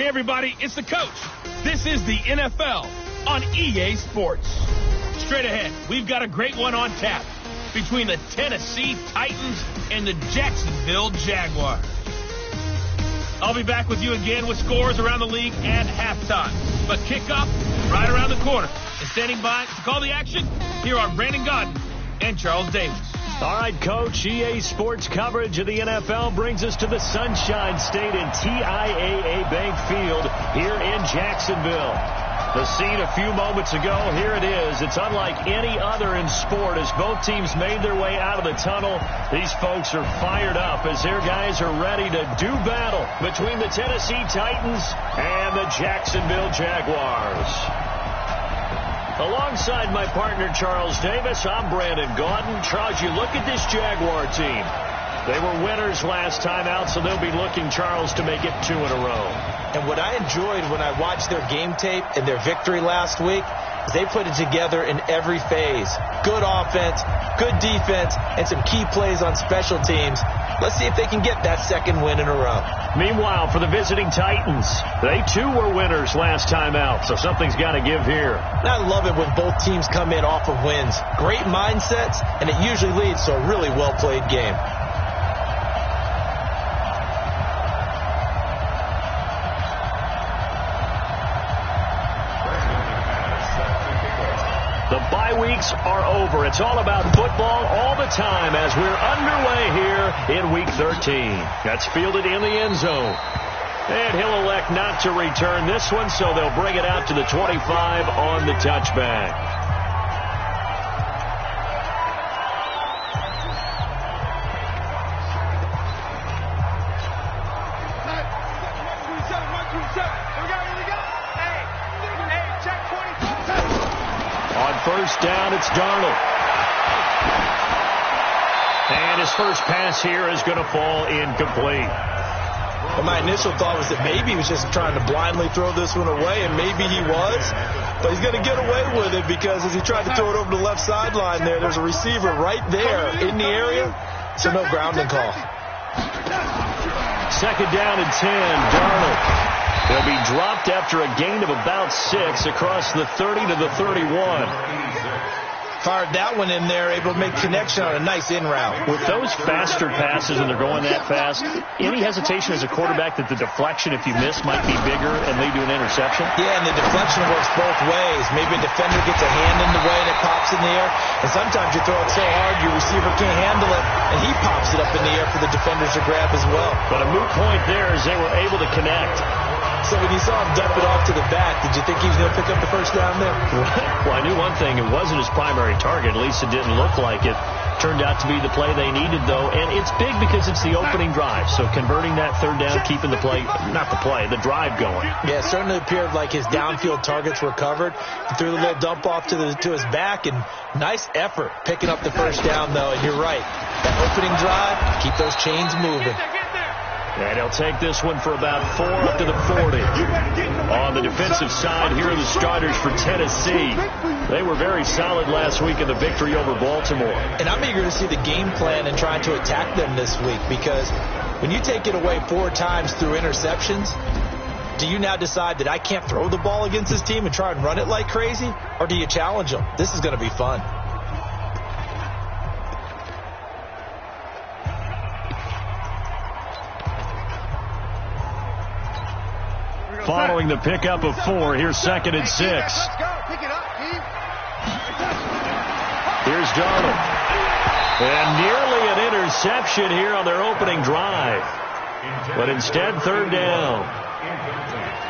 Hey, everybody, it's the coach. This is the NFL on EA Sports. Straight ahead, we've got a great one on tap between the Tennessee Titans and the Jacksonville Jaguars. I'll be back with you again with scores around the league at halftime. But kickoff right around the corner. And standing by to call the action, here are Brandon Godden and Charles Davis. All right, Coach, EA Sports coverage of the NFL brings us to the Sunshine State in TIAA Bank Field here in Jacksonville. The scene a few moments ago, here it is. It's unlike any other in sport as both teams made their way out of the tunnel. These folks are fired up as their guys are ready to do battle between the Tennessee Titans and the Jacksonville Jaguars. Alongside my partner, Charles Davis, I'm Brandon Godden. Charles, you look at this Jaguar team. They were winners last time out, so they'll be looking, Charles, to make it 2 in a row. And what I enjoyed when I watched their game tape and their victory last week is they put it together in every phase. Good offense, good defense, and some key plays on special teams. Let's see if they can get that second win in a row. Meanwhile, for the visiting Titans, they too were winners last time out, so something's got to give here. And I love it when both teams come in off of wins. Great mindsets, and it usually leads to a really well-played game. The bye weeks are over. It's all about football all the time as we're underway here in Week 13. That's fielded in the end zone. And he'll elect not to return this one, so they'll bring it out to the 25 on the touchback. First down, it's Darnold. And his first pass here is going to fall incomplete. Well, my initial thought was that maybe he was just trying to blindly throw this one away, and maybe he was. But he's going to get away with it because as he tried to throw it over the left sideline there's a receiver right there in the area, so no grounding call. Second down and 10, Darnold. They'll be dropped after a gain of about 6 across the 30 to the 31. Fired that one in there, able to make connection on a nice in route. With those faster passes and they're going that fast, any hesitation as a quarterback that the deflection, if you miss, might be bigger and lead to an interception? Yeah, and the deflection works both ways. Maybe a defender gets a hand in the way and it pops in the air. And sometimes you throw it so hard your receiver can't handle it, and he pops it up in the air for the defenders to grab as well. But a moot point there as they were able to connect. So when you saw him dump it off to the back, did you think he was going to pick up the first down there? Well, I knew one thing. It wasn't his primary target. At least it didn't look like it. Turned out to be the play they needed, though. And it's big because it's the opening drive. So converting that third down, keeping the play, not the play, the drive going. Yeah, it certainly appeared like his downfield targets were covered. He threw the little dump off to his back, and nice effort picking up the first down, though. And you're right. That opening drive, keep those chains moving. And he'll take this one for about 4 up to the 40. On the defensive side, here are the starters for Tennessee. They were very solid last week in the victory over Baltimore. And I'm eager to see the game plan and trying to attack them this week, because when you take it away 4 times through interceptions, do you now decide that I can't throw the ball against this team and try and run it like crazy? Or do you challenge them? This is going to be fun. Following the pickup of 4, here's 2nd and 6. Here's Darnold. And nearly an interception here on their opening drive. But instead, 3rd down.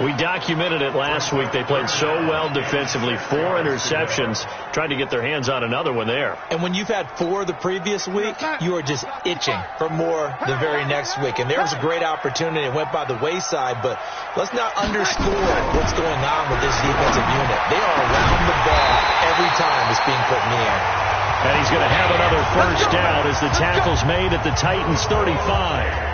We documented it last week. They played so well defensively. 4 interceptions. Tried to get their hands on another one there. And when you've had 4 the previous week, you are just itching for more the very next week. And there was a great opportunity. It went by the wayside. But let's not underscore what's going on with this defensive unit. They are around the ball every time it's being put in the air. And he's going to have another first down as the tackle's made at the Titans' 35.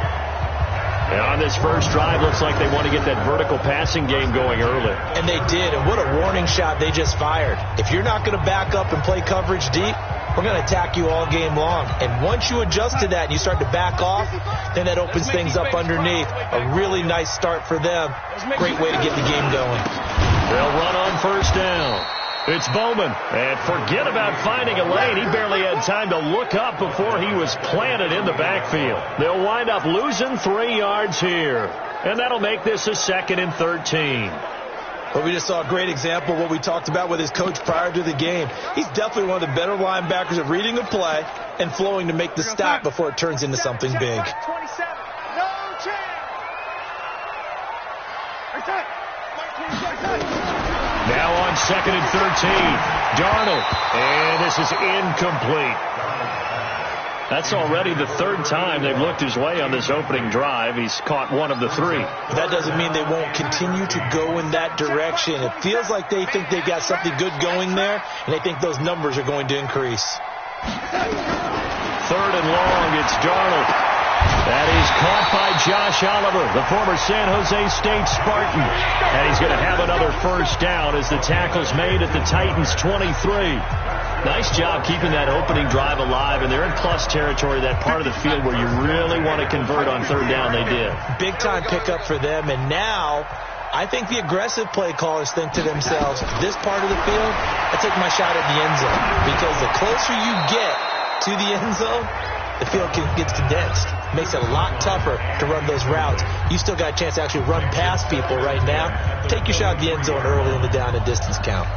And on this first drive, looks like they want to get that vertical passing game going early. And they did, and what a warning shot they just fired. If you're not going to back up and play coverage deep, we're going to attack you all game long. And once you adjust to that and you start to back off, then that opens things up underneath. A really nice start for them. Great way to get the game going. They'll run on first down. It's Bowman. And forget about finding a lane. He barely had time to look up before he was planted in the backfield. They'll wind up losing 3 yards here. And that'll make this a 2nd and 13. But we just saw a great example of what we talked about with his coach prior to the game. He's definitely one of the better linebackers at reading the play and flowing to make the stop before it turns into something big. Now on 2nd and 13, Darnold, and this is incomplete. That's already the 3rd time they've looked his way on this opening drive. He's caught 1 of the 3. That doesn't mean they won't continue to go in that direction. It feels like they think they've got something good going there, and they think those numbers are going to increase. 3rd and long, it's Darnold. That is caught by Josh Oliver, the former San Jose State Spartan. And he's going to have another first down as the tackle's made at the Titans' 23. Nice job keeping that opening drive alive, and they're in plus territory, that part of the field where you really want to convert on 3rd down. They did. Big-time pickup for them, and now I think the aggressive play callers think to themselves, this part of the field, I take my shot at the end zone. Because the closer you get to the end zone, the field gets condensed. Makes it a lot tougher to run those routes. You still got a chance to actually run past people right now. Take your shot at the end zone early in the down and distance count.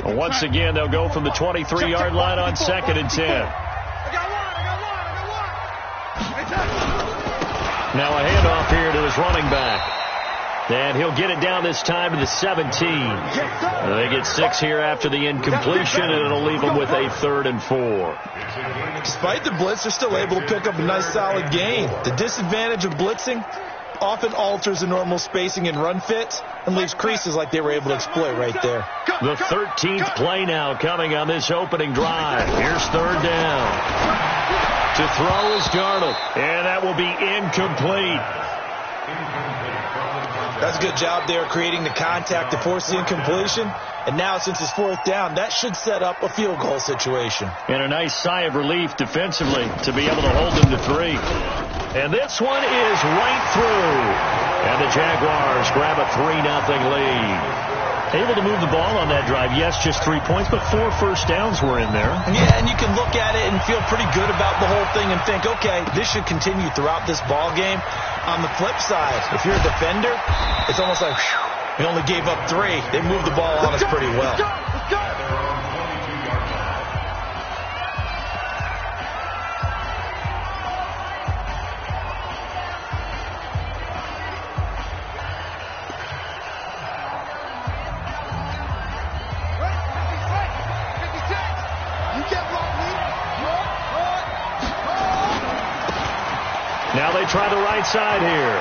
Once again, they'll go from the 23-yard line on 2nd and 10. Now a handoff here to his running back. And he'll get it down this time to the 17. They get 6 here after the incompletion, and it'll leave them with a 3rd and 4. Despite the blitz, they're still able to pick up a nice solid gain. The disadvantage of blitzing often alters the normal spacing and run fits and leaves creases like they were able to exploit right there. The 13th play now coming on this opening drive. Here's 3rd down. To throw is Darnold, and that will be incomplete. That's a good job there creating the contact to force the incompletion. And now, since it's 4th down, that should set up a field goal situation. And a nice sigh of relief defensively to be able to hold them to 3. And this one is right through. And the Jaguars grab a 3-0 lead. Able to move the ball on that drive. Yes, just 3 points, but 4 first downs were in there. Yeah, and you can look at it and feel pretty good about the whole thing and think, okay, this should continue throughout this ball game. On the flip side, if you're a defender, it's almost like, whew, we only gave up 3. They moved the ball on us pretty well. Now they try the right side here.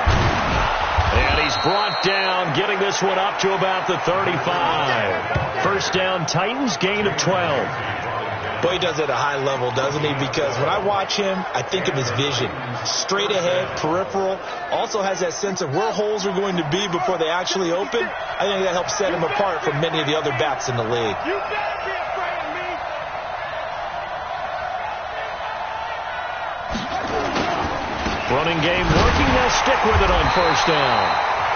And he's brought down, getting this one up to about the 35. First down, Titans, gain of 12. Boy, he does it at a high level, doesn't he? Because when I watch him, I think of his vision. Straight ahead, peripheral. Also has that sense of where holes are going to be before they actually open. I think that helps set him apart from many of the other backs in the league. You better be afraid of me. Running game working. They'll stick with it on first down.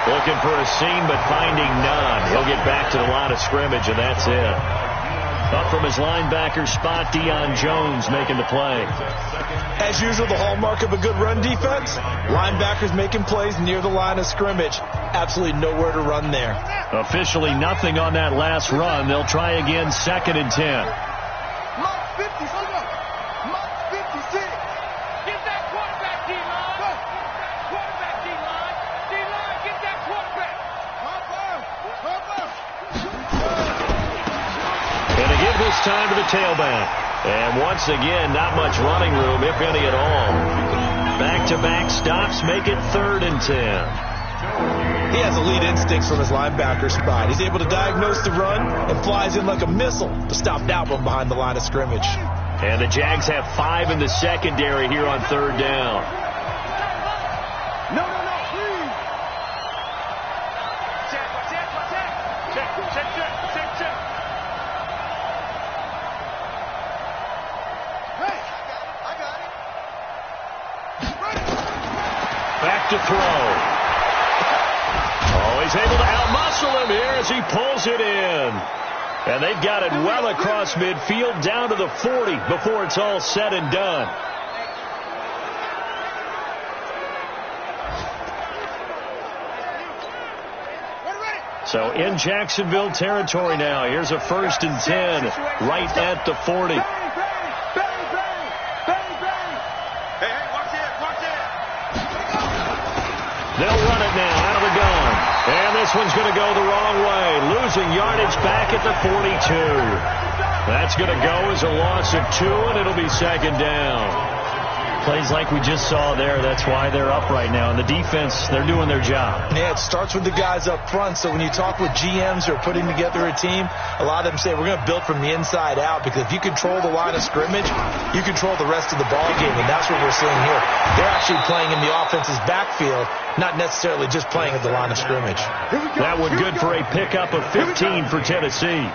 Looking for a seam, but finding none. He'll get back to the line of scrimmage, and that's it. Up from his linebacker spot, Deion Jones making the play. As usual, the hallmark of a good run defense, linebackers making plays near the line of scrimmage. Absolutely nowhere to run there. Officially nothing on that last run. They'll try again, 2nd and 10. Mark 56. Mark 56. Get that quarterback, D-line. Quarterback, D-line. D-line, get that quarterback. And they give this time to the tailback. And once again, not much running room, if any at all. Back-to-back stops make it 3rd and 10. He has elite instincts from his linebacker spot. He's able to diagnose the run and flies in like a missile to stop that one behind the line of scrimmage. And the Jags have 5 in the secondary here on 3rd down. No, please. Check. back to throw. Oh, he's able to outmuscle him here as he pulls it in. And they've got it well across midfield down to the 40 before it's all said and done. So in Jacksonville territory now. Here's a 1st and 10 right at the 40. They'll run it now out of the gun. And this one's going to go the wrong way. Losing yardage back at the 42. That's going to go as a loss of 2, and it'll be 2nd down. Plays like we just saw there. That's why they're up right now. And the defense, they're doing their job. Yeah, it starts with the guys up front. So when you talk with GMs who are putting together a team, a lot of them say we're going to build from the inside out, because if you control the line of scrimmage, you control the rest of the ball game, and that's what we're seeing here. They're actually playing in the offense's backfield, not necessarily just playing at the line of scrimmage. That one good for a pickup of 15 for Tennessee.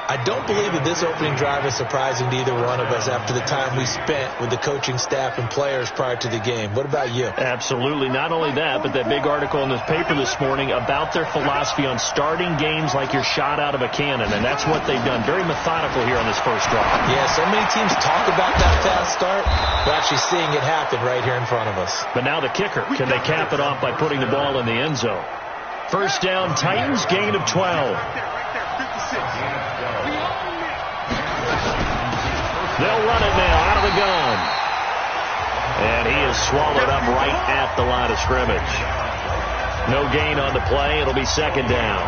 I don't believe that this opening drive is surprising to either one of us after the time we spent with the coaching staff and players prior to the game. What about you? Absolutely. Not only that, but that big article in the paper this morning about their philosophy on starting games like you're shot out of a cannon, and that's what they've done. Very methodical here on this first drive. Yeah, so many teams talk about that fast start. We're actually seeing it happen right here in front of us. But now the kicker. Can they cap it off by putting the ball in the end zone? First down, Titans, gain of 12. They'll run it now out of the gun. And he is swallowed up right at the line of scrimmage. No gain on the play. It'll be 2nd down.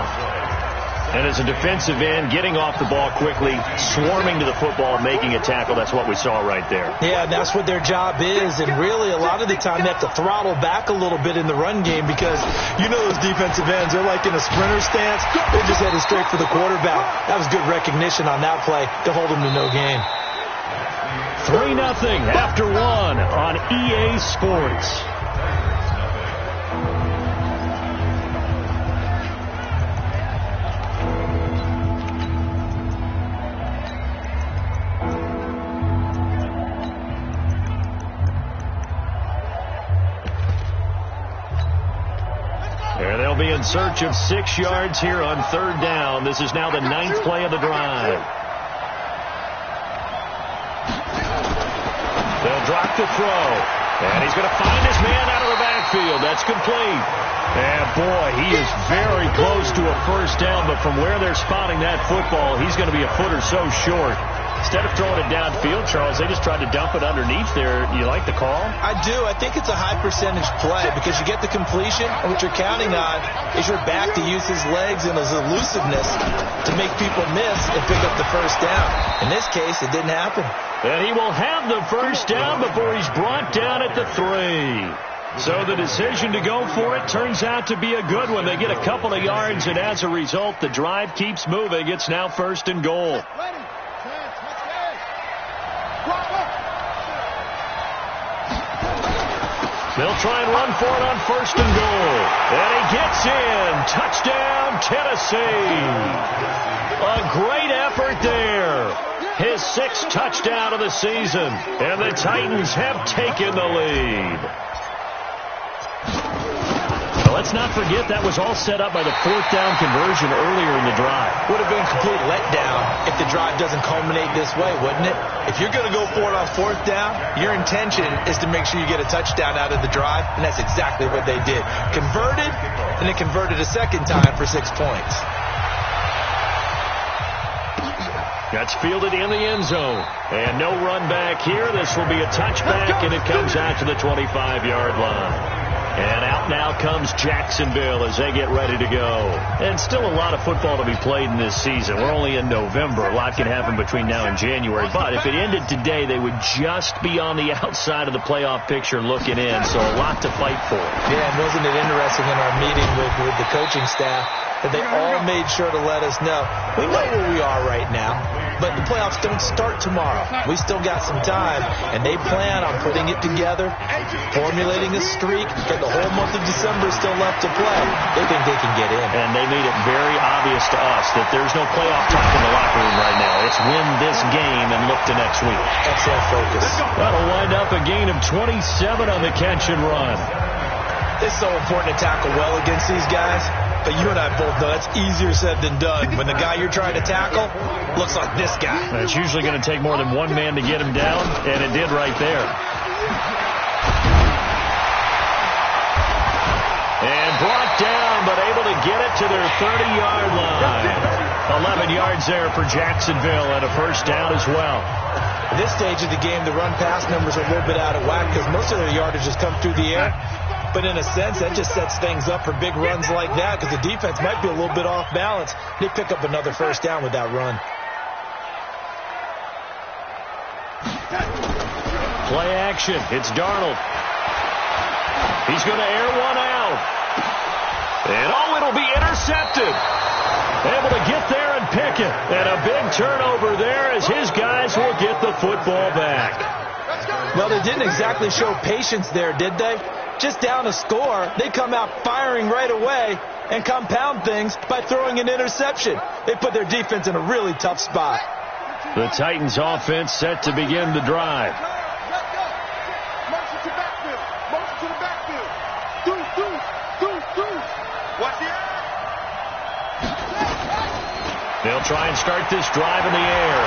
And as a defensive end, getting off the ball quickly, swarming to the football, making a tackle, that's what we saw right there. Yeah, that's what their job is. And really, a lot of the time, they have to throttle back a little bit in the run game, because you know those defensive ends, they're like in a sprinter stance. They're just headed straight for the quarterback. That was good recognition on that play to hold them to no gain. 3-0 after 1 on EA Sports. There they'll be in search of 6 yards here on 3rd down. This is now the 9th play of the drive. They'll drop the throw. And he's going to find his man out of the backfield. That's complete. And boy, he is very close to a first down, but from where they're spotting that football, he's going to be a foot or so short. Instead of throwing it downfield, Charles, they just tried to dump it underneath there. You like the call? I do. I think it's a high percentage play, because you get the completion, and what you're counting on is your back to use his legs and his elusiveness to make people miss and pick up the first down. In this case, it didn't happen. And he will have the first down before he's brought down at the 3. So the decision to go for it turns out to be a good one. They get a couple of yards, and as a result, the drive keeps moving. It's now 1st and goal. They'll try and run for it on 1st and goal. And he gets in. Touchdown, Tennessee. A great effort there. His 6th touchdown of the season. And the Titans have taken the lead. Let's not forget that was all set up by the 4th down conversion earlier in the drive. Would have been a complete letdown if the drive doesn't culminate this way, wouldn't it? If you're going to go for it on 4th down, your intention is to make sure you get a touchdown out of the drive, and that's exactly what they did. Converted, and then converted a 2nd time for 6 points. That's fielded in the end zone. And no run back here. This will be a touchback, and it comes out to the 25-yard line. And out now comes Jacksonville as they get ready to go. And still a lot of football to be played in this season. We're only in November. A lot can happen between now and January. But if it ended today, they would just be on the outside of the playoff picture looking in. So a lot to fight for. Yeah, and wasn't it interesting in our meeting with the coaching staff that they all made sure to let us know, we know where we are right now, but the playoffs don't start tomorrow. We still got some time, and they plan on putting it together, formulating a streak, but the whole month of December is still left to play. They think they can get in. And they made it very obvious to us that there's no playoff talk in the locker room right now. It's win this game and look to next week. Excellent focus. That'll wind up a gain of 27 on the catch and run. It's so important to tackle well against these guys, but you and I both know that's easier said than done when the guy you're trying to tackle looks like this guy. It's usually going to take more than one man to get him down, and it did right there. And brought down, but able to get it to their 30-yard line. 11 yards there for Jacksonville, and a first down as well. At this stage of the game, the run-pass numbers are a little bit out of whack because most of their yardage has come through the air. But in a sense, that just sets things up for big runs like that because the defense might be a little bit off balance. They pick up another first down with that run. Play action. It's Darnold. He's going to air one out. And, it'll be intercepted. Able to get there and pick it. And a big turnover there as his guys will get the football back. Well, they didn't exactly show patience there, did they? Just down a score, they come out firing right away and compound things by throwing an interception. They put their defense in a really tough spot. The Titans offense set to begin the drive. Motion to backfield. Motion to the backfield. Deuce. Watch the air. They'll try and start this drive in the air.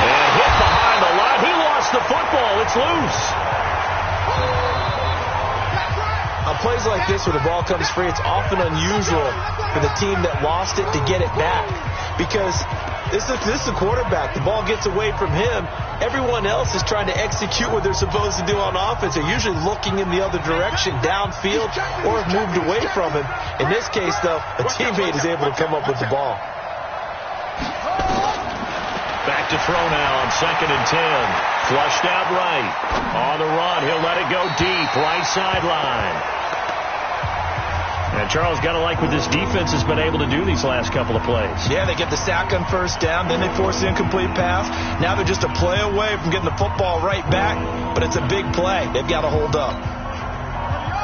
And hit behind the line. He lost the football. It's loose. On plays like this where the ball comes free, it's often unusual for the team that lost it to get it back because this is the quarterback. The ball gets away from him. Everyone else is trying to execute what they're supposed to do on offense. They're usually looking in the other direction, downfield, or have moved away from him. In this case, though, a teammate is able to come up with the ball. Back to throw now on 2nd and 10. Flushed out right. On the run, he'll let it go deep. Right sideline. And Charles, got to like what this defense has been able to do these last couple of plays. Yeah, they get the sack on first down, then they force the incomplete pass. Now they're just a play away from getting the football right back, but it's a big play. They've got to hold up.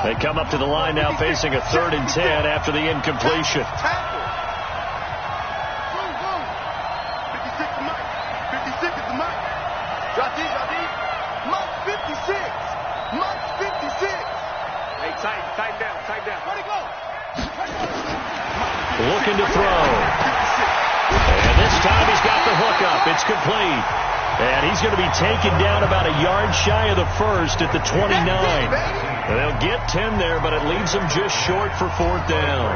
They come up to the line now facing a 3rd and 10 after the incompletion. 56 is the mic. Drop deep. Mike 56. Hey, tighten down. Where'd he go? Looking to throw. And this time he's got the hook up. It's complete. And he's going to be taken down about a yard shy of the first at the 29. They'll get 10 there, but it leaves them just short for 4th down.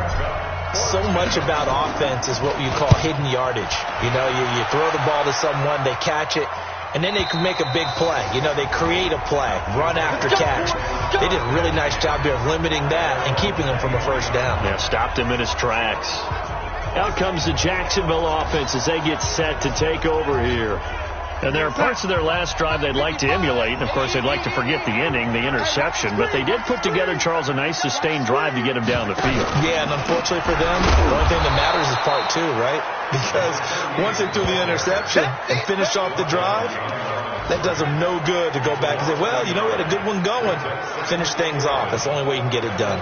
So much about offense is what you call hidden yardage. You know, you throw the ball to someone, they catch it, and then they can make a big play. You know, they create a play, run after catch. They did a really nice job here of limiting that and keeping him from a first down. Yeah, stopped him in his tracks. Out comes the Jacksonville offense as they get set to take over here. And there are parts of their last drive they'd like to emulate. And, of course, they'd like to forget the inning, the interception. But they did put together, Charles, a nice sustained drive to get him down the field. Yeah, and unfortunately for them, the only thing that matters is part 2, right? Because once they threw the interception and finished off the drive, that does them no good to go back and say, well, you know, we had a good one going. Finish things off. That's the only way you can get it done.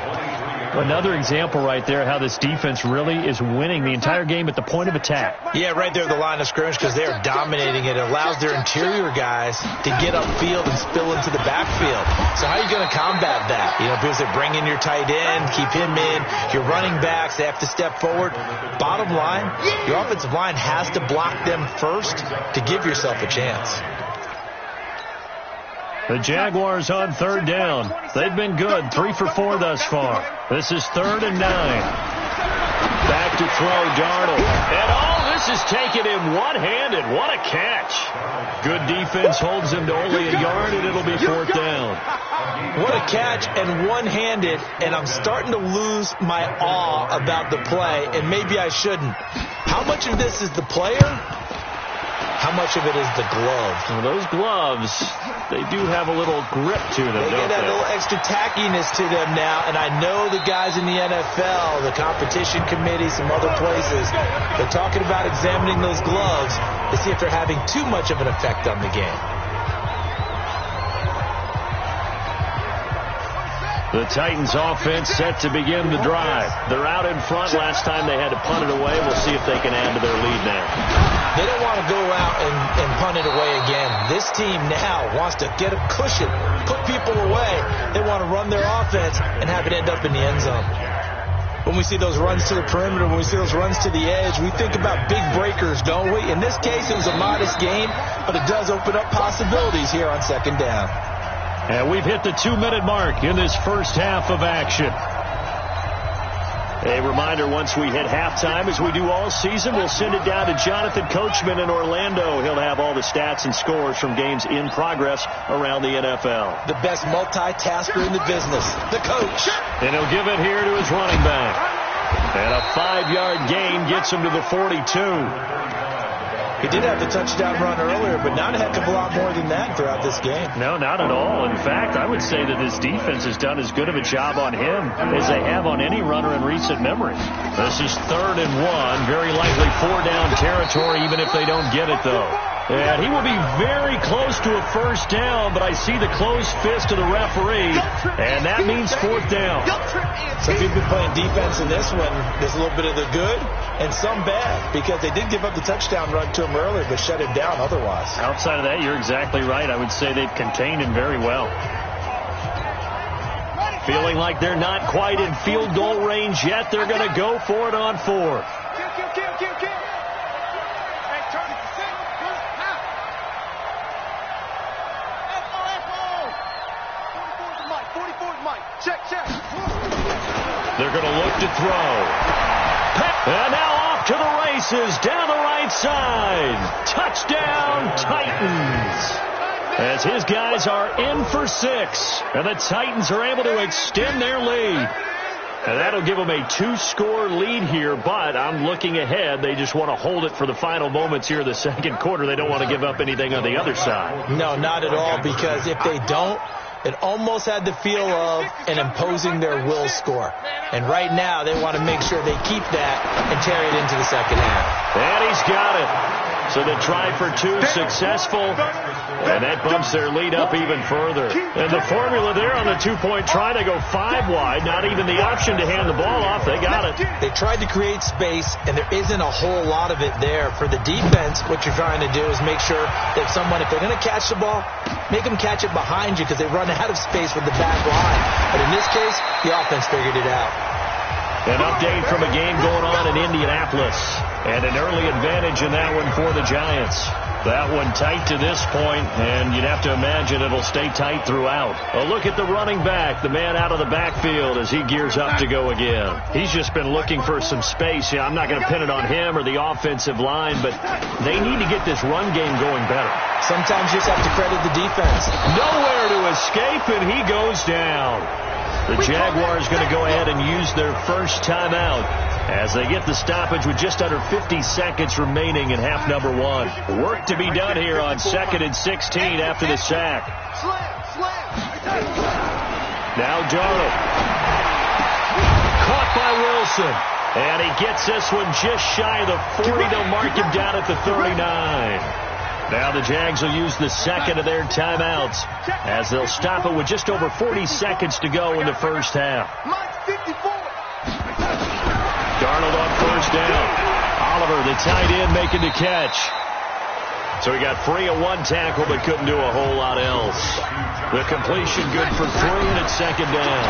Another example right there how this defense really is winning the entire game at the point of attack. Yeah, right there at the line of scrimmage because they are dominating it. It allows their interior guys to get upfield and spill into the backfield. So how are you going to combat that? You know, because they bring in your tight end, keep him in. Your running backs, they have to step forward. Bottom line, your offensive line has to block them first to give yourself a chance. The Jaguars on 3rd down. They've been good, 3 for 4 thus far. This is 3rd and 9. Back to throw, Darnold. And this is taking him one-handed. What a catch. Good defense holds him to only a yard, and it'll be 4th down. What a catch and one-handed, and I'm starting to lose my awe about the play, and maybe I shouldn't. How much of this is the player? How much of it is the glove? Well, those gloves, they do have a little grip to them, They get that little extra tackiness to them now, and I know the guys in the NFL, the competition committee, some other places, they're talking about examining those gloves to see if they're having too much of an effect on the game. The Titans offense set to begin the drive. They're out in front. Last time they had to punt it away. We'll see if they can add to their lead now. They don't want to go out and punt it away again. This team now wants to get a cushion, put people away. They want to run their offense and have it end up in the end zone. When we see those runs to the perimeter, when we see those runs to the edge, we think about big breakers, don't we? In this case, it was a modest gain, but it does open up possibilities here on second down. And we've hit the 2-minute mark in this first half of action. A reminder, once we hit halftime, as we do all season, we'll send it down to Jonathan Coachman in Orlando. He'll have all the stats and scores from games in progress around the NFL. The best multitasker in the business, the coach. And he'll give it here to his running back. And a 5-yard gain gets him to the 42. He did have the touchdown run earlier, but not a heck of a lot more than that throughout this game. No, not at all. In fact, I would say that this defense has done as good of a job on him as they have on any runner in recent memory. This is 3rd and 1, very likely 4-down territory, even if they don't get it, though. And he will be very close to a first down, but I see the closed fist of the referee, and that means 4th down. So if you've been playing defense in this one, there's a little bit of the good and some bad, because they did give up the touchdown run to him earlier, but shut him down otherwise. Outside of that, you're exactly right. I would say they've contained him very well. Feeling like they're not quite in field goal range yet, they're going to go for it on 4th. They're going to look to throw. And now off to the races down the right side. Touchdown, Titans. As his guys are in for 6. And the Titans are able to extend their lead. And that'll give them a 2-score lead here, but I'm looking ahead. They just want to hold it for the final moments here in the second quarter. They don't want to give up anything on the other side. No, not at all, because if they don't, it almost had the feel of an imposing their will score. And right now, they want to make sure they keep that and carry it into the second half. And he's got it. So the try for 2 successful, and that bumps their lead up even further. And the formula there on the 2-point try to go 5 wide, not even the option to hand the ball off. They got it. They tried to create space, and there isn't a whole lot of it there. For the defense, what you're trying to do is make sure that someone, if they're going to catch the ball, make them catch it behind you, because they run out of space with the back line. But in this case, the offense figured it out. An update from a game going on in Indianapolis. And an early advantage in that one for the Giants. That one tight to this point, and you'd have to imagine it'll stay tight throughout. A look at the running back, the man out of the backfield as he gears up to go again. He's just been looking for some space. Yeah, I'm not going to pin it on him or the offensive line, but they need to get this run game going better. Sometimes you just have to credit the defense. Nowhere to escape, and he goes down. The Jaguars going to go ahead and use their first timeout as they get the stoppage with just under 50 seconds remaining in half number 1. Work to be done here on 2nd and 16 after the sack. Now Darnold. Caught by Wilson. And he gets this one just shy of the 40. They'll mark him down at the 39. Now the Jags will use the second of their timeouts as they'll stop it with just over 40 seconds to go in the first half. Darnold on first down. Oliver, the tight end, making the catch. So he got free of 1 tackle but couldn't do a whole lot else. The completion good for 3, and it's second down.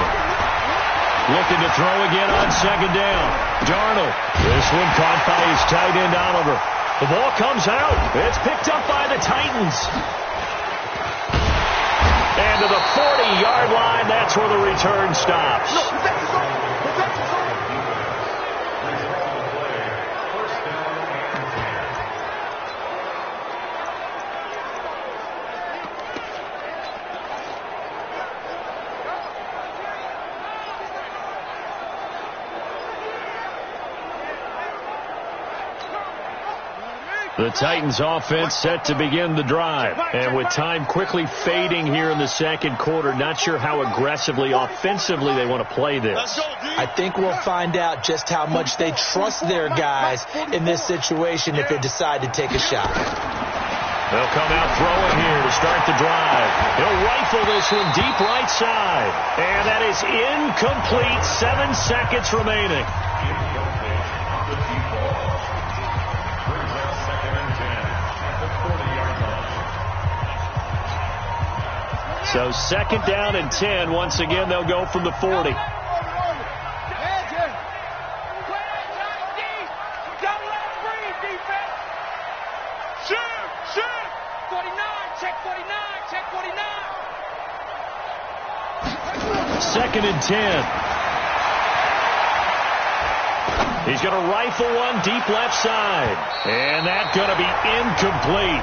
Looking to throw again on second down. Darnold. This one caught by his tight end, Oliver. The ball comes out. It's picked up by the Titans. And to the 40-yard line, that's where the return stops. The Titans offense set to begin the drive. And with time quickly fading here in the second quarter, not sure how aggressively, offensively they want to play this. I think we'll find out just how much they trust their guys in this situation if they decide to take a shot. They'll come out throwing here to start the drive. He'll rifle this one deep right side. And that is incomplete. 7 seconds remaining. So 2nd down and 10. Once again, they'll go from the 40. Second and 10. He's going to rifle one deep left side. And that's going to be incomplete.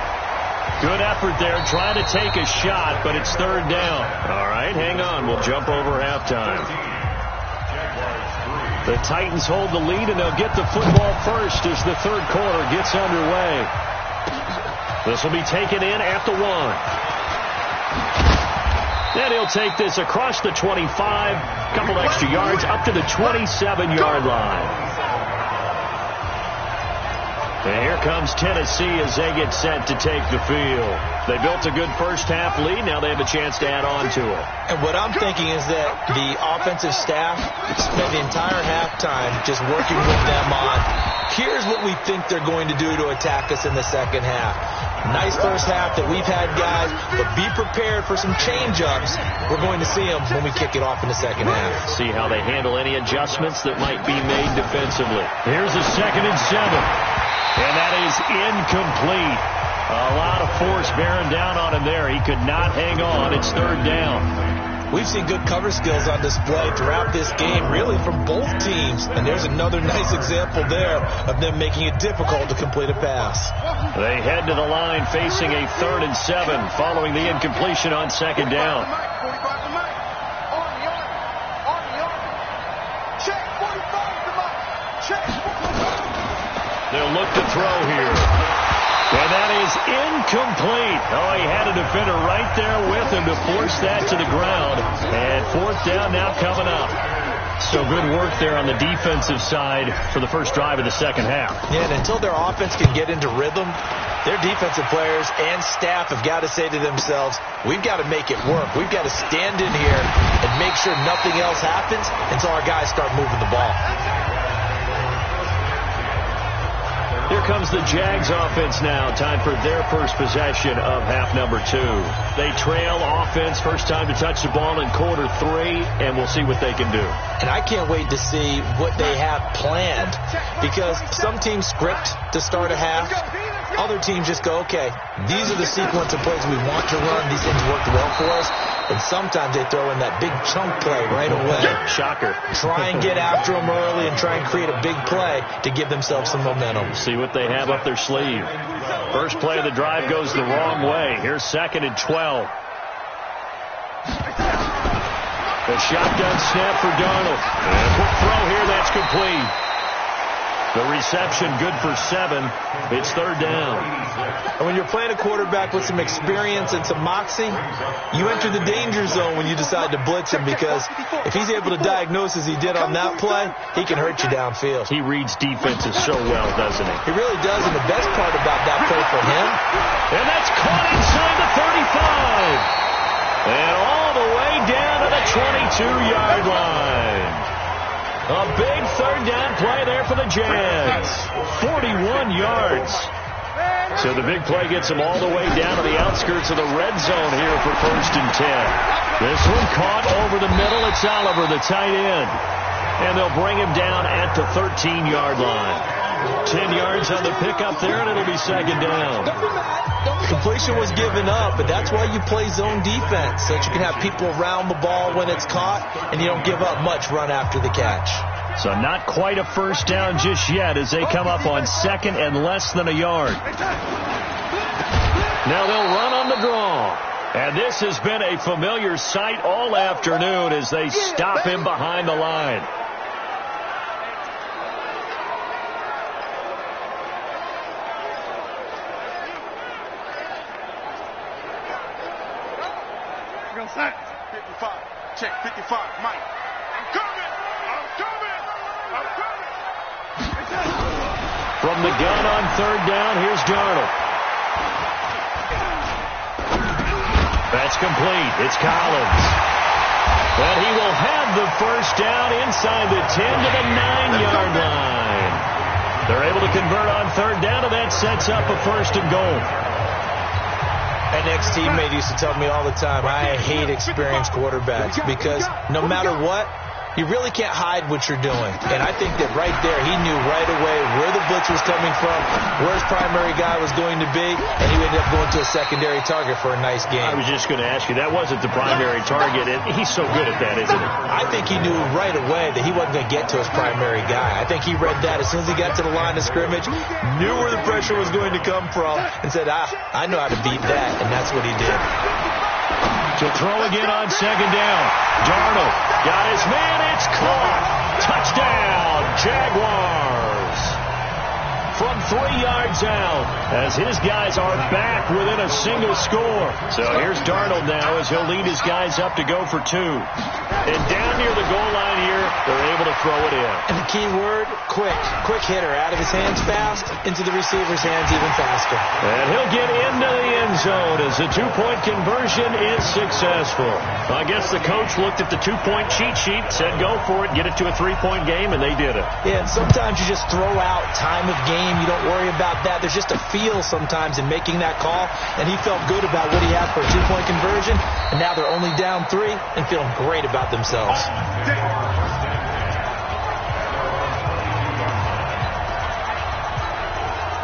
Good effort there trying to take a shot, but it's 3rd down. All right, hang on. We'll jump over halftime. The Titans hold the lead, and they'll get the football first as the 3rd quarter gets underway. This will be taken in at the 1. Then he'll take this across the 25, couple extra yards, up to the 27-yard line. And here comes Tennessee as they get set to take the field. They built a good first half lead. Now they have a chance to add on to it. And what I'm thinking is that the offensive staff spent the entire halftime just working with them on, here's what we think they're going to do to attack us in the second half. Nice first half that we've had, guys, but be prepared for some change-ups. We're going to see them when we kick it off in the second half. See how they handle any adjustments that might be made defensively. Here's a 2nd and 7. And that is incomplete. A lot of force bearing down on him there. He could not hang on. It's 3rd down. We've seen good cover skills on display throughout this game, really from both teams. And there's another nice example there of them making it difficult to complete a pass. They head to the line facing a 3rd and 7 following the incompletion on 2nd down. They'll look to throw here. And that is incomplete. Oh, he had a defender right there with him to force that to the ground. And 4th down now coming up. So good work there on the defensive side for the first drive of the second half. Yeah, and until their offense can get into rhythm, their defensive players and staff have got to say to themselves, we've got to make it work. We've got to stand in here and make sure nothing else happens until our guys start moving the ball. Here comes the Jags offense now. Time for their first possession of half number 2. They trail offense, first time to touch the ball in quarter 3, and we'll see what they can do. And I can't wait to see what they have planned, because some teams script to start a half. Other teams just go, okay, these are the sequence of plays we want to run. These things worked well for us. And sometimes they throw in that big chunk play right away. Shocker. Try and get after them early and try and create a big play to give themselves some momentum. See what they have up their sleeve. First play of the drive goes the wrong way. Here's 2nd and 12. The shotgun snap for Darnold. And a quick throw here, that's complete. The reception good for 7. It's 3rd down. And when you're playing a quarterback with some experience and some moxie, you enter the danger zone when you decide to blitz him, because if he's able to diagnose as he did on that play, he can hurt you downfield. He reads defenses so well, doesn't he? He really does, and the best part about that play for him, and that's caught inside the 35. And all the way down to the 22-yard line. A big 3rd down play there for the Jags. 41 yards. So the big play gets them all the way down to the outskirts of the red zone here for 1st and 10. This one caught over the middle. It's Oliver, the tight end. And they'll bring him down at the 13-yard line. 10 yards on the pickup there, and it'll be 2nd down. Completion was given up, but that's why you play zone defense, so that you can have people around the ball when it's caught, and you don't give up much run after the catch. So not quite a first down just yet as they come up on 2nd and less than a yard. Now they'll run on the draw. And this has been a familiar sight all afternoon as they stop him behind the line. Go set. 55. Check 55. Mike. I'm coming. I'm coming. I'm coming. From the gun on 3rd down, here's Darnold. That's complete. It's Collins. And he will have the first down inside the 10 to the 9-yard line. They're able to convert on 3rd down, and that sets up a 1st and goal. And an ex-teammate used to tell me all the time, I hate experienced quarterbacks because no matter what, you really can't hide what you're doing. And I think that right there, he knew right away where the blitz was coming from, where his primary guy was going to be, and he ended up going to a secondary target for a nice game. I was just going to ask you, that wasn't the primary target, and he's so good at that, isn't he? I think he knew right away that he wasn't going to get to his primary guy. I think he read that as soon as he got to the line of scrimmage, knew where the pressure was going to come from, and said, I know how to beat that, and that's what he did. To throw again on second down. Darnold got his man. It's caught. Touchdown, Jaguars. From 3 yards out as his guys are back within a single score. So here's Darnold now as he'll lead his guys up to go for 2. And down near the goal line here, they're able to throw it in. And the key word, quick. Quick hitter. Out of his hands fast, into the receiver's hands even faster. And he'll get into the end zone as the 2-point conversion is successful. I guess the coach looked at the 2-point cheat sheet, said go for it, get it to a 3-point game, and they did it. Yeah, and sometimes you just throw out time of game. You don't worry about that. There's just a feel sometimes in making that call, and he felt good about what he had for a 2-point conversion, and now they're only down 3 and feeling great about themselves.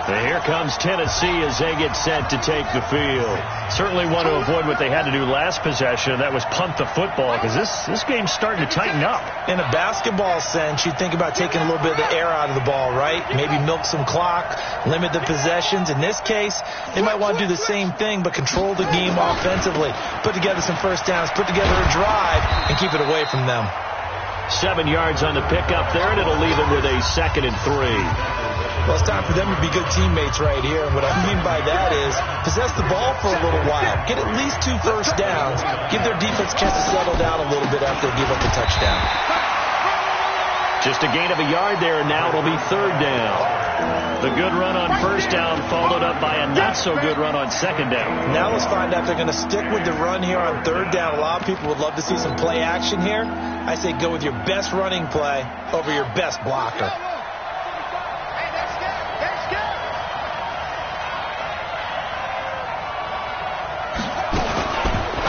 And here comes Tennessee as they get set to take the field. Certainly want to avoid what they had to do last possession, and that was punt the football, because this game's starting to tighten up. In a basketball sense, you'd think about taking a little bit of the air out of the ball, right? Maybe milk some clock, limit the possessions. In this case, they might want to do the same thing, but control the game offensively. Put together some first downs, put together a drive, and keep it away from them. 7 yards on the pickup there, and it'll leave them with a 2nd and 3. Well, it's time for them to be good teammates right here. And what I mean by that is possess the ball for a little while. Get at least 2 first downs. Give their defense a chance to settle down a little bit after they give up the touchdown. Just a gain of a yard there, and now it'll be 3rd down. The good run on first down followed up by a not-so-good run on 2nd down. Now let's find out if they're going to stick with the run here on 3rd down. A lot of people would love to see some play action here. I say go with your best running play over your best blocker.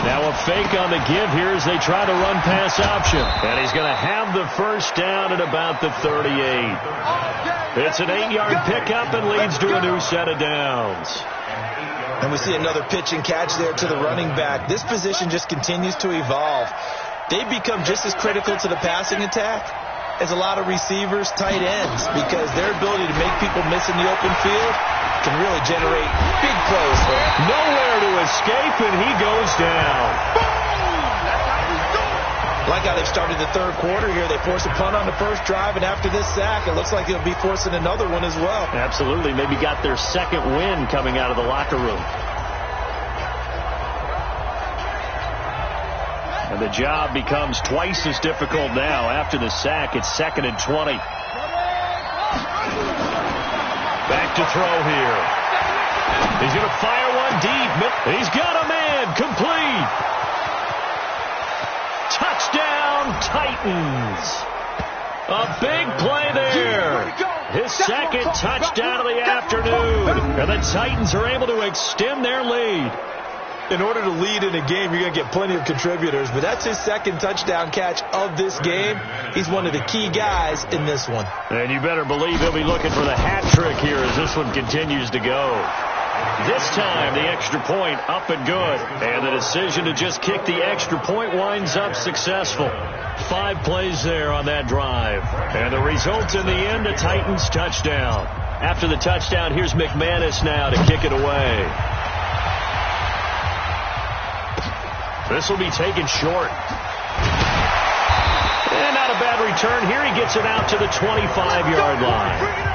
Now a fake on the give here as they try to run pass option. And he's going to have the first down at about the 38. It's an 8-yard pickup and leads to a new set of downs. And we see another pitch and catch there to the running back. This position just continues to evolve. They become just as critical to the passing attack as a lot of receivers, tight ends, because their ability to make people miss in the open field can really generate big plays for them. Nowhere to escape, and he goes down. Like how they've started the 3rd quarter here. They force a punt on the first drive, and after this sack, it looks like they'll be forcing another one as well. Absolutely. Maybe got their 2nd win coming out of the locker room. And the job becomes twice as difficult now. After the sack, it's 2nd and 20. Back to throw here. He's going to fire one deep. He's got a man. Complete. Touchdown, Titans. A big play there. His 2nd touchdown of the afternoon. And the Titans are able to extend their lead. In order to lead in a game, you're going to get plenty of contributors, but that's his 2nd touchdown catch of this game. He's one of the key guys in this one. And you better believe he'll be looking for the hat trick here as this one continues to go. This time, the extra point up and good. And the decision to just kick the extra point winds up successful. 5 plays there on that drive. And the result in the end, a Titans touchdown. After the touchdown, here's McManus now to kick it away. This will be taken short. And not a bad return here. He gets it out to the 25-yard line.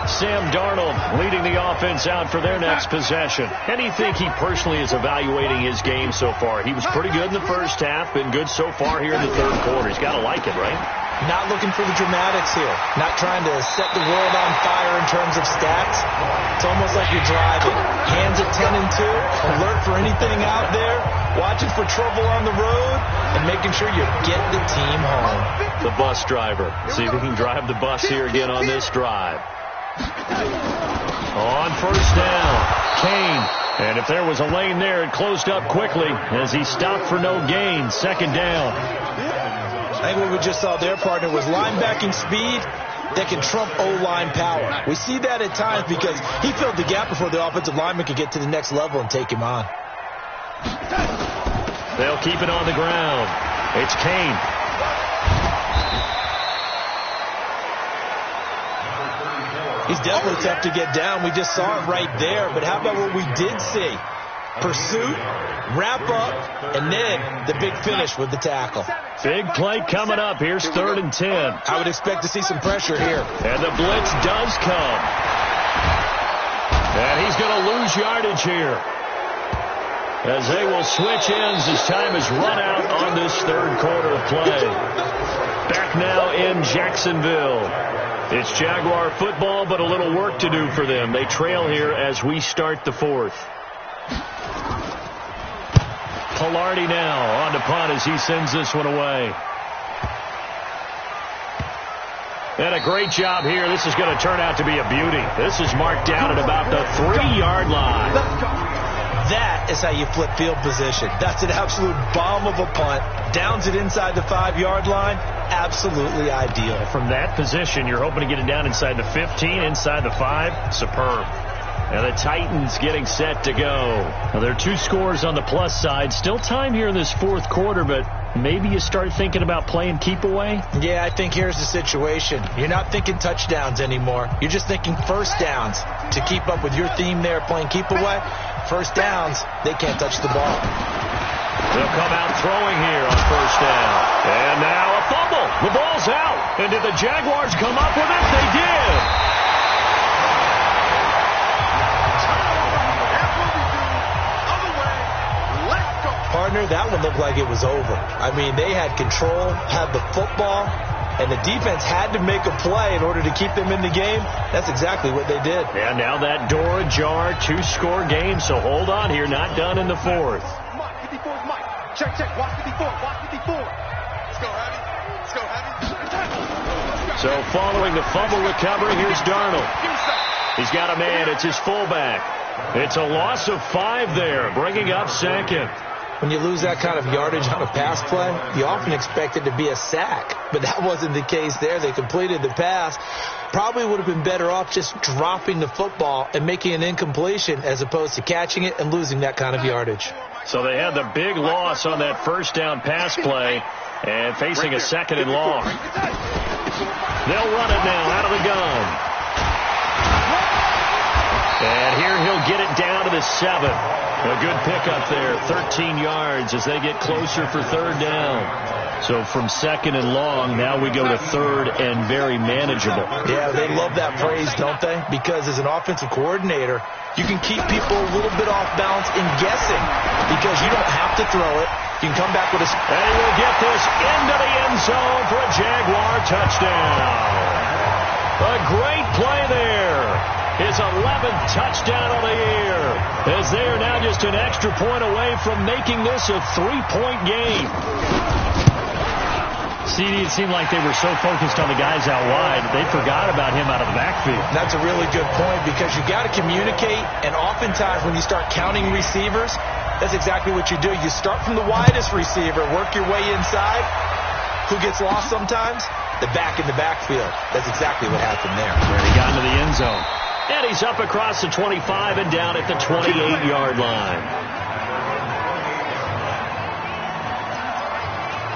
Sam Darnold leading the offense out for their next possession. And you think he personally is evaluating his game so far? He was pretty good in the first half, been good so far here in the 3rd quarter. He's got to like it, right? Not looking for the dramatics here. Not trying to set the world on fire in terms of stats. It's almost like you're driving. Hands at 10 and 2. Alert for anything out there. Watching for trouble on the road. And making sure you get the team home. The bus driver. See if he can drive the bus here again on this drive. on first down. Kane. And if there was a lane there, it closed up quickly as he stopped for no gain. Second down. I think what we just saw there, partner, was linebacking speed that can trump O-line power. We see that at times because he filled the gap before the offensive lineman could get to the next level and take him on. They'll keep it on the ground. It's Kane. He's definitely tough to get down. We just saw it right there. But how about what we did see? Pursuit, wrap up, and then the big finish with the tackle. Big play coming up. Here's 3rd and 10. I would expect to see some pressure here. And the blitz does come. And he's going to lose yardage here, as they will switch ends as time is run out on this third quarter of play. Back now in Jacksonville. It's Jaguar football, but a little work to do for them. They trail here as we start the fourth. Pilardi now on to punt as he sends this one away. And a great job here. This is going to turn out to be a beauty. This is marked down at about the 3-yard line. That is how you flip field position. That's an absolute bomb of a punt. Downs it inside the 5-yard line. Absolutely ideal. From that position, you're hoping to get it down inside the 15, inside the 5. Superb. And the Titans getting set to go. Now, there are 2 scores on the plus side. Still time here in this fourth quarter, but maybe you start thinking about playing keep away? Yeah, I think here's the situation. You're not thinking touchdowns anymore. You're just thinking first downs. To keep up with your theme there, playing keep away, first downs, they can't touch the ball. They'll come out throwing here on first down. And now a fumble. The ball's out. And did the Jaguars come up with it? They did. Partner, that one looked like it was over. I mean, they had control, had the football, and the defense had to make a play in order to keep them in the game. That's exactly what they did. And now that door ajar, 2-score game, so hold on here, not done in the fourth. Check, watch 54, watch 54. Let's go, Heavy. Let's go, Heavy. So following the fumble recovery, here's Darnold. He's got a man, it's his fullback. It's a loss of 5 there, bringing up second. When you lose that kind of yardage on a pass play, you often expect it to be a sack. But that wasn't the case there. They completed the pass. Probably would have been better off just dropping the football and making an incompletion as opposed to catching it and losing that kind of yardage. So they had the big loss on that first down pass play and facing a 2nd and long. They'll run it now out of the gun. And here he'll get it down to the 7. A good pickup there, 13 yards as they get closer for 3rd down. So from 2nd and long, now we go to 3rd and very manageable. Yeah, they love that phrase, don't they? Because as an offensive coordinator, you can keep people a little bit off balance in guessing because you don't have to throw it. You can come back with a... And he will get this into the end zone for a Jaguar touchdown. A great play there. His 11th touchdown of the year, as they are now just an extra point away from making this a 3-point game. CD, it seemed like they were so focused on the guys out wide, they forgot about him out of the backfield. That's a really good point because you got to communicate, and oftentimes when you start counting receivers, that's exactly what you do. You start from the widest receiver, work your way inside. Who gets lost sometimes? The back in the backfield. That's exactly what happened there. Where he got into the end zone. And he's up across the 25 and down at the 28-yard line.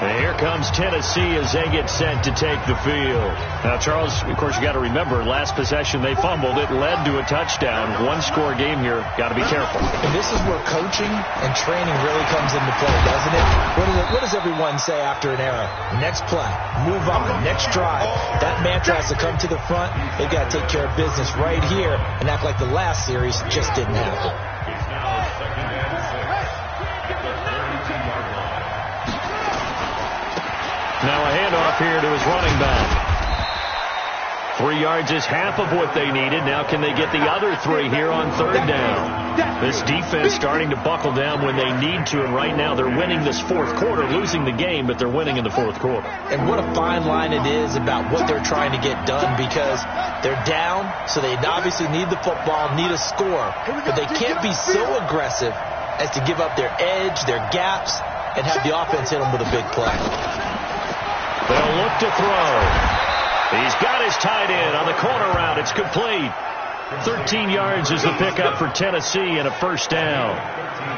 And here comes Tennessee as they get set to take the field. Now, Charles, of course, you got to remember, last possession they fumbled. It led to a touchdown. 1-score game here. Got to be careful. And this is where coaching and training really comes into play, doesn't it? What does everyone say after an error? Next play. Move on. Next drive. That mantra has to come to the front. They've got to take care of business right here and act like the last series just didn't happen. Now a handoff here to his running back. 3 yards is half of what they needed. Now can they get the other 3 here on 3rd down? This defense starting to buckle down when they need to, and right now they're winning this fourth quarter, losing the game, but they're winning in the fourth quarter. And what a fine line it is about what they're trying to get done, because they're down, so they obviously need the football, need a score, but they can't be so aggressive as to give up their edge, their gaps, and have the offense hit them with a big play. They'll look to throw. He's got his tight end on the corner route. It's complete. 13 yards is the pickup for Tennessee and a first down.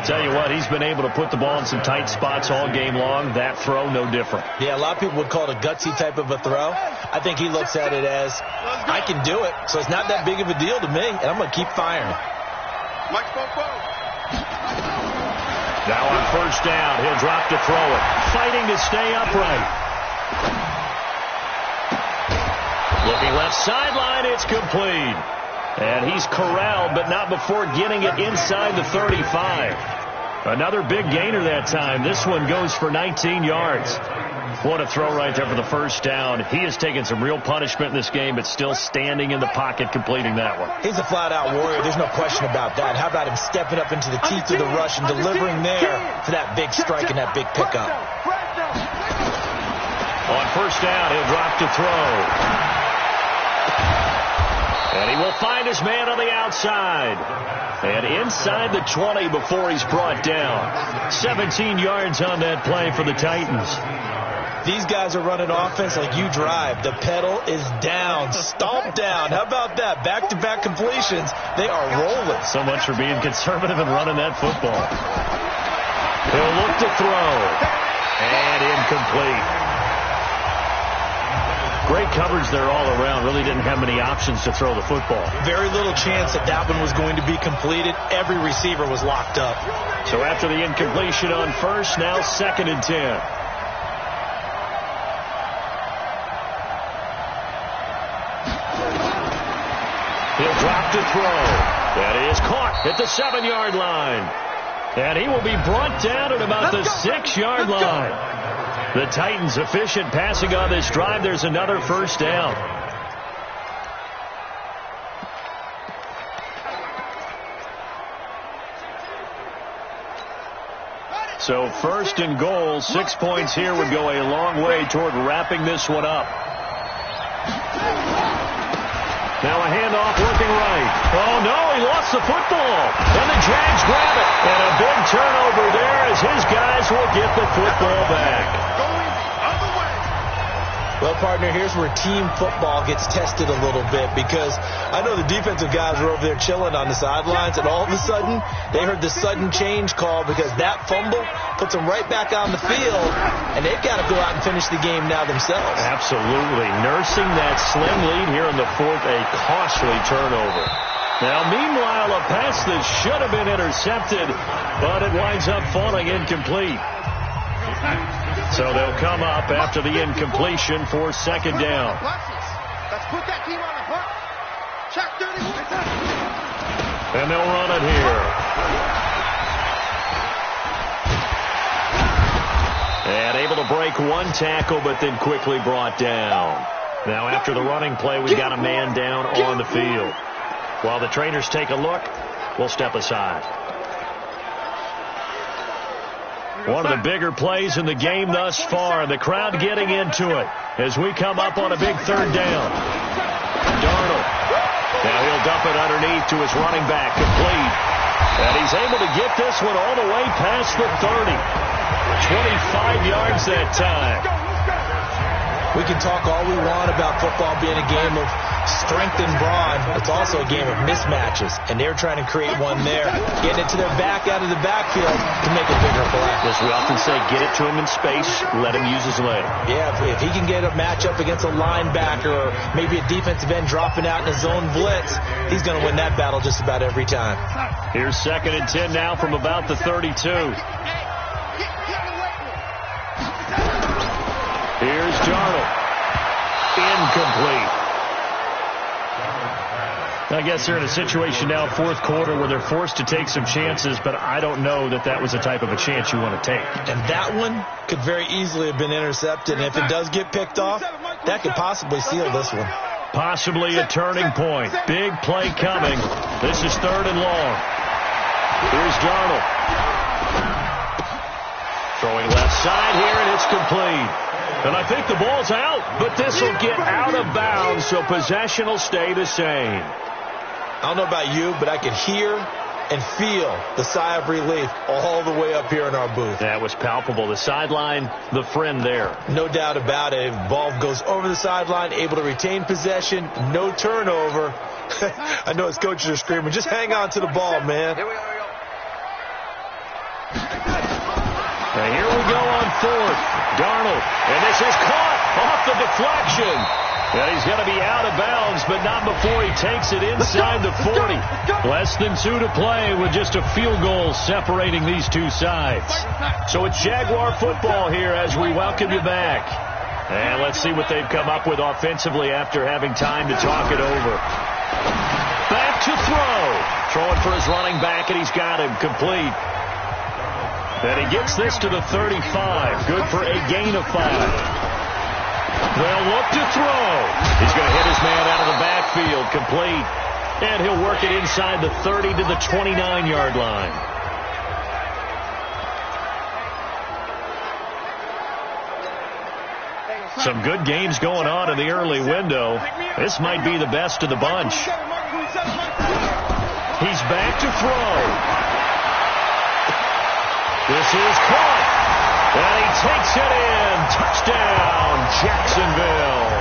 Tell you what, he's been able to put the ball in some tight spots all game long. That throw, no different. Yeah, a lot of people would call it a gutsy type of a throw. I think he looks at it as, I can do it, so it's not that big of a deal to me, and I'm going to keep firing. Now on first down, he'll drop to throw it. Fighting to stay upright. Looking left sideline, it's complete. And he's corralled, but not before getting it inside the 35. Another big gainer that time. This one goes for 19 yards. What a throw right there for the first down. He has taken some real punishment in this game, but still standing in the pocket completing that one. He's a flat-out warrior. There's no question about that. How about him stepping up into the teeth of the rush and delivering there for that big strike and that big pickup? On first down, he'll drop to throw. And he will find his man on the outside. And inside the 20 before he's brought down. 17 yards on that play for the Titans. These guys are running offense like you drive. The pedal is down, stomped down. How about that? Back-to-back completions. They are rolling. So much for being conservative and running that football. He'll look to throw. And incomplete. Great coverage there all around. Really didn't have many options to throw the football. Very little chance that one was going to be completed. Every receiver was locked up. So after the incompletion on first, now 2nd and 10. He'll drop to throw. That is caught at the 7-yard line. And he will be brought down at about the 6-yard line. The Titans efficient passing on this drive. There's another first down. So 1st and goal, 6 points here would go a long way toward wrapping this one up. Now a handoff looking right. Oh, no, he lost the football. And the Jags grab it. And a big turnover there as his guys will get the football back. Well, partner, here's where team football gets tested a little bit, because I know the defensive guys were over there chilling on the sidelines, and all of a sudden they heard the sudden change call, because that fumble puts them right back on the field, and they've got to go out and finish the game now themselves. Absolutely. Nursing that slim lead here in the fourth, a costly turnover. Now, meanwhile, a pass that should have been intercepted, but it winds up falling incomplete. So they'll come up after the incompletion for 2nd down. Let's put that team on the hook. Check 31. And they'll run it here. And able to break one tackle, but then quickly brought down. Now after the running play, we've got a man down on the field. While the trainers take a look, we'll step aside. One of the bigger plays in the game thus far. The crowd getting into it as we come up on a big 3rd down. Darnold. Now he'll dump it underneath to his running back. Complete. And he's able to get this one all the way past the 30. 25 yards that time. We can talk all we want about football being a game of strength and brawn. It's also a game of mismatches, and they're trying to create one there, getting it to their back out of the backfield to make a bigger play. As we often say, get it to him in space, let him use his leg. Yeah, if he can get a matchup against a linebacker or maybe a defensive end dropping out in a zone blitz, he's going to win that battle just about every time. Here's 2nd and 10 now from about the 32. Here's Darnold. Incomplete. I guess they're in a situation now, 4th quarter, where they're forced to take some chances, but I don't know that that was the type of a chance you want to take. And that one could very easily have been intercepted, and if it does get picked off, that could possibly seal this one. Possibly a turning point. Big play coming. This is 3rd and long. Here's Darnold. Throwing left side here, and it's complete. And I think the ball's out, but this will get out of bounds, so possession will stay the same. I don't know about you, but I can hear and feel the sigh of relief all the way up here in our booth. That was palpable. The sideline, the friend there. No doubt about it. Ball goes over the sideline, able to retain possession, no turnover. I know his coaches are screaming, just hang on to the ball, man. And here we go on fourth. Darnold, and this is caught off the deflection. And he's going to be out of bounds, but not before he takes it inside the 40. Less than 2 to play with just a field goal separating these two sides. So it's Jaguar football here as we welcome you back. And let's see what they've come up with offensively after having time to talk it over. Back to throw. Throwing for his running back, and he's got him complete. And he gets this to the 35. Good for a gain of 5. They'll look to throw. He's going to hit his man out of the backfield, complete. And he'll work it inside the 30 to the 29-yard line. Some good games going on in the early window. This might be the best of the bunch. He's back to throw. This is caught. And he takes it in. Touchdown, Jacksonville.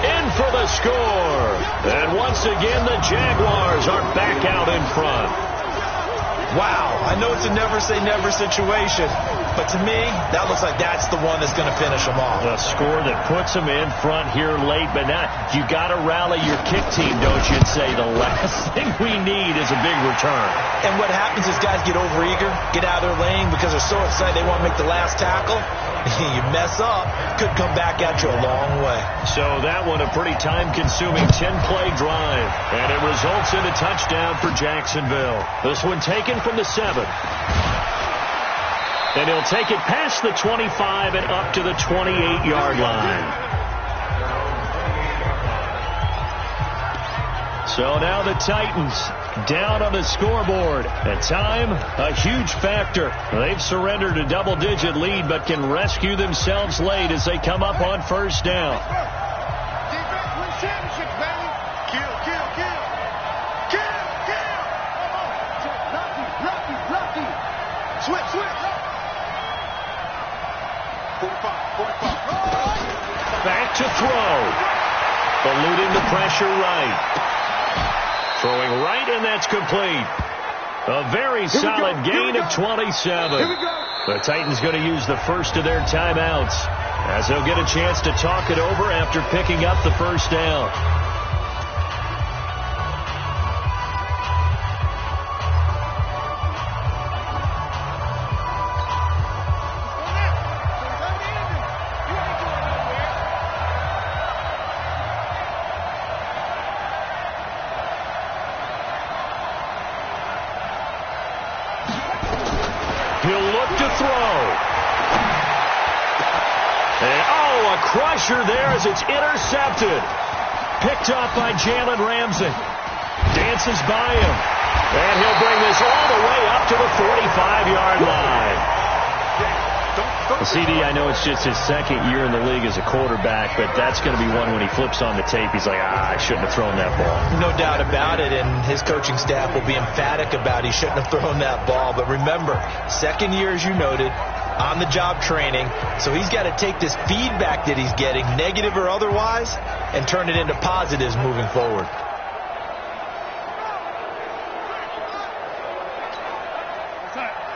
In for the score. And once again, the Jaguars are back out in front. Wow, I know it's a never-say-never situation, but to me, that looks like that's the one that's going to finish them off. A score that puts them in front here late, but now you got to rally your kick team, don't you, and say the last thing we need is a big return. And what happens is guys get overeager, get out of their lane because they're so excited they want to make the last tackle. You mess up, could come back at you a long way. So that one a pretty time-consuming 10-play drive, and it results in a touchdown for Jacksonville. This one taken from the 7. And he'll take it past the 25 and up to the 28-yard line. So now the Titans down on the scoreboard. At time, a huge factor. They've surrendered a double-digit lead, but can rescue themselves late as they come up on first down. Defense wins championships, baby. Kill, kill, kill. Kill, kill. Lucky. Switch. 45. Back to throw. Eluding the pressure right. Throwing right, and that's complete. A very solid gain of 27. The Titans going to use the first of their timeouts as they'll get a chance to talk it over after picking up the first down. Crusher there as it's intercepted. Picked off by Jalen Ramsey. Dances by him. And he'll bring this all the way up to the 45-yard line. CD, I know it's just his second year in the league as a quarterback, but that's going to be one when he flips on the tape. He's like, I shouldn't have thrown that ball. No doubt about it, and his coaching staff will be emphatic about he shouldn't have thrown that ball. But remember, second year, as you noted, on-the-job training, so he's got to take this feedback that he's getting, negative or otherwise, and turn it into positives moving forward.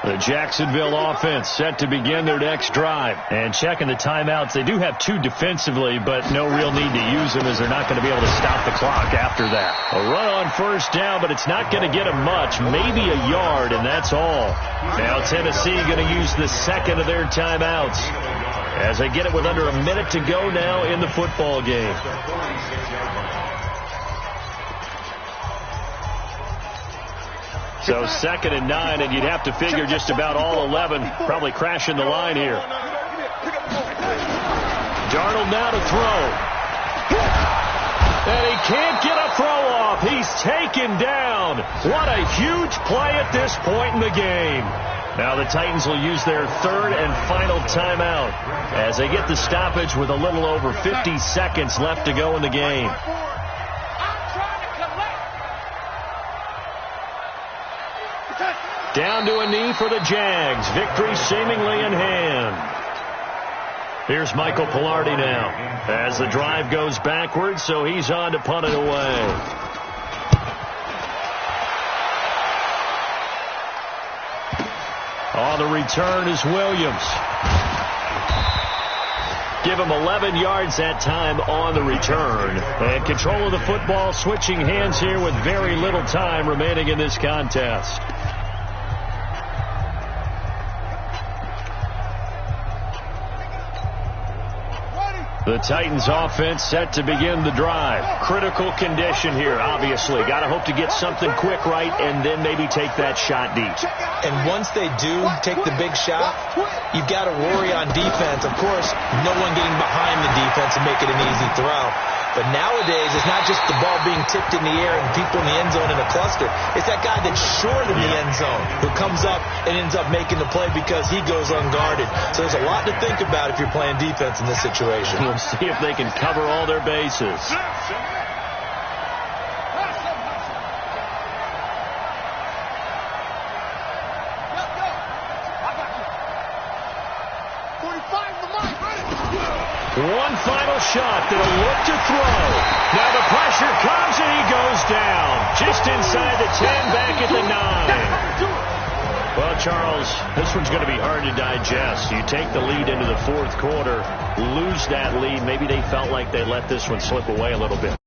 The Jacksonville offense set to begin their next drive. And checking the timeouts, they do have 2 defensively, but no real need to use them as they're not going to be able to stop the clock after that. A run on first down, but it's not going to get them much, maybe a yard, and that's all. Now Tennessee going to use the second of their timeouts as they get it with under a minute to go now in the football game. So 2nd and 9, and you'd have to figure just about all 11 probably crashing the line here. Darnold now to throw. And he can't get a throw handoff. He's taken down. What a huge play at this point in the game. Now the Titans will use their third and final timeout as they get the stoppage with a little over 50 seconds left to go in the game. Down to a knee for the Jags. Victory seemingly in hand. Here's Michael Pilardi now as the drive goes backwards, so he's on to punt it away. On the return is Williams. Give him 11 yards that time on the return. And control of the football switching hands here with very little time remaining in this contest. The Titans offense set to begin the drive. Critical condition here, obviously. Got to hope to get something quick right and then maybe take that shot deep. And once they do take the big shot, you've got to worry on defense. Of course, no one getting behind the defense and make it an easy throw. But nowadays, it's not just the ball being tipped in the air and people in the end zone in a cluster. It's that guy that's short in the end zone who comes up and ends up making the play because he goes unguarded. So there's a lot to think about if you're playing defense in this situation. We'll see if they can cover all their bases. One final shot. They'll look to throw. Now the pressure comes and he goes down. Just inside the 10, back at the 9. Well, Charles, this one's going to be hard to digest. You take the lead into the fourth quarter, lose that lead. Maybe they felt like they let this one slip away a little bit.